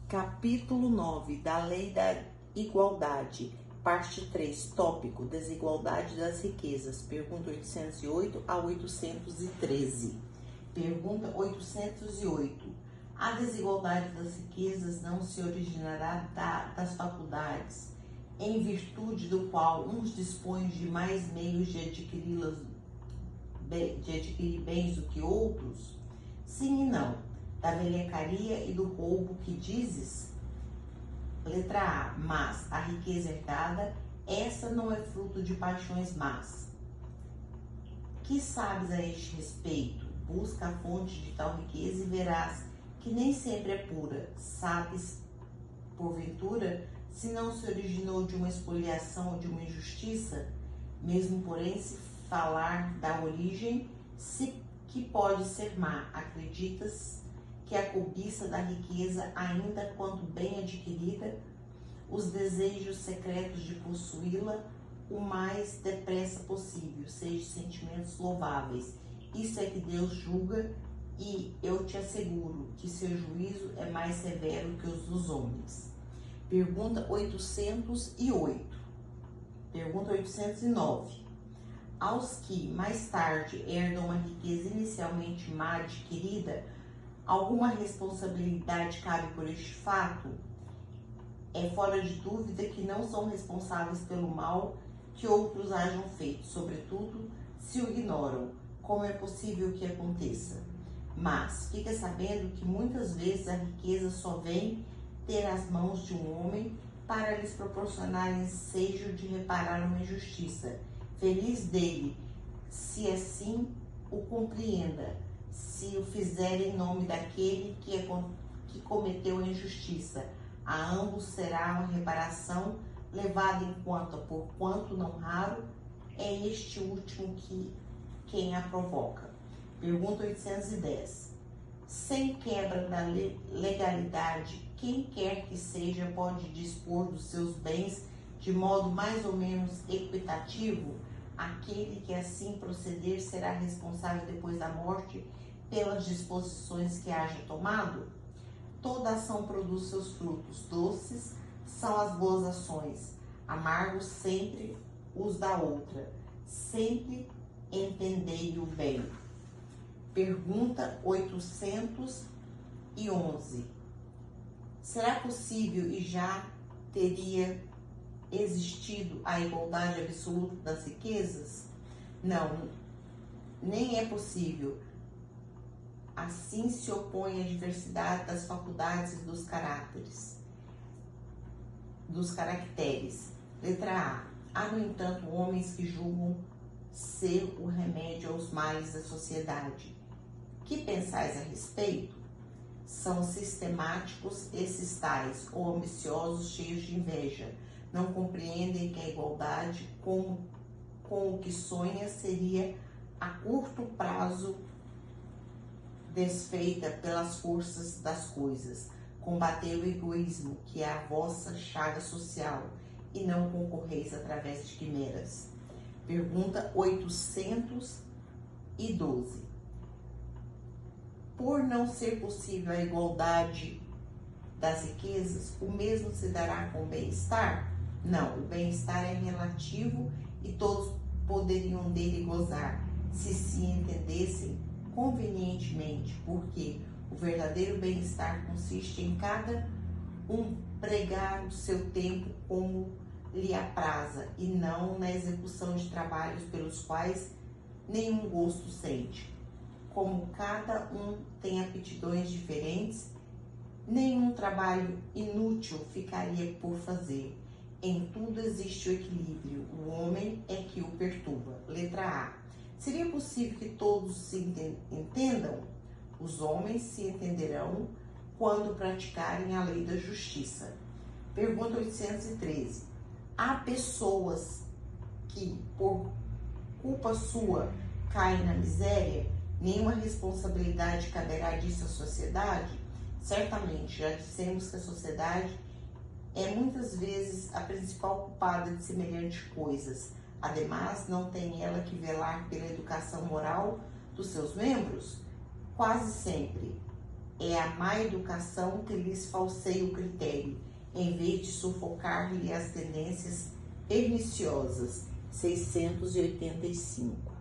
Capítulo 9 da Lei da Igualdade, parte 3, tópico: Desigualdade das riquezas. Pergunta 808 a 813. Pergunta 808. A desigualdade das riquezas não se originará das faculdades, em virtude do qual uns dispõem de mais meios de adquirir bens do que outros? Sim e não. Da velhacaria e do roubo que dizes? Letra A. Mas a riqueza herdada, essa não é fruto de paixões más. Que sabes a este respeito? Busca a fonte de tal riqueza e verás que nem sempre é pura. Sabes, porventura, se não se originou de uma espoliação ou de uma injustiça? Mesmo, porém, se falar da origem, que pode ser má, acreditas que a cobiça da riqueza, ainda quando bem adquirida, os desejos secretos de possuí-la o mais depressa possível, sejam sentimentos louváveis. Isso é que Deus julga, e eu te asseguro que seu juízo é mais severo que os dos homens. Pergunta 808. Pergunta 809. Aos que mais tarde herdam uma riqueza inicialmente má adquirida, alguma responsabilidade cabe por este fato? É fora de dúvida que não são responsáveis pelo mal que outros hajam feito, sobretudo se o ignoram, como é possível que aconteça. Mas fica sabendo que muitas vezes a riqueza só vem ter as mãos de um homem para lhes proporcionar ensejo de reparar uma injustiça. Feliz dele, se assim o compreenda, se o fizer em nome daquele que cometeu a injustiça. A ambos será uma reparação levada em conta, porquanto não raro é este último quem a provoca. Pergunta 810. Sem quebra da legalidade, quem quer que seja pode dispor dos seus bens de modo mais ou menos equitativo? Aquele que assim proceder será responsável depois da morte pelas disposições que haja tomado? Toda ação produz seus frutos. Doces são as boas ações, amargos sempre os da outra. Sempre entendei o bem. Pergunta 811. Será possível e já teria existido a igualdade absoluta das riquezas? Não, nem é possível. Assim se opõe a diversidade das faculdades e dos caracteres. Letra A. Há, no entanto, homens que julgam ser o remédio aos males da sociedade. Que pensais a respeito? São sistemáticos esses tais, ou ambiciosos, cheios de inveja. Não compreendem que a igualdade, com o que sonha, seria a curto prazo desfeita pelas forças das coisas. Combatei o egoísmo, que é a vossa chaga social, e não concorreis através de quimeras. Pergunta 812. Por não ser possível a igualdade das riquezas, o mesmo se dará com o bem-estar? Não, o bem-estar é relativo e todos poderiam dele gozar, se entendessem convenientemente, porque o verdadeiro bem-estar consiste em cada um pregar o seu tempo como lhe apraza e não na execução de trabalhos pelos quais nenhum gosto sente. Como cada um tem aptidões diferentes, nenhum trabalho inútil ficaria por fazer. Em tudo existe o equilíbrio, o homem é que o perturba. Letra A. Seria possível que todos se entendam? Os homens se entenderão quando praticarem a lei da justiça. Pergunta 813. Há pessoas que, por culpa sua, caem na miséria? Nenhuma responsabilidade caberá disso à sociedade? Certamente, já dissemos que a sociedade é muitas vezes a principal culpada de semelhantes coisas. Ademais, não tem ela que velar pela educação moral dos seus membros? Quase sempre. É a má educação que lhes falseia o critério, em vez de sufocar-lhe as tendências perniciosas. 685.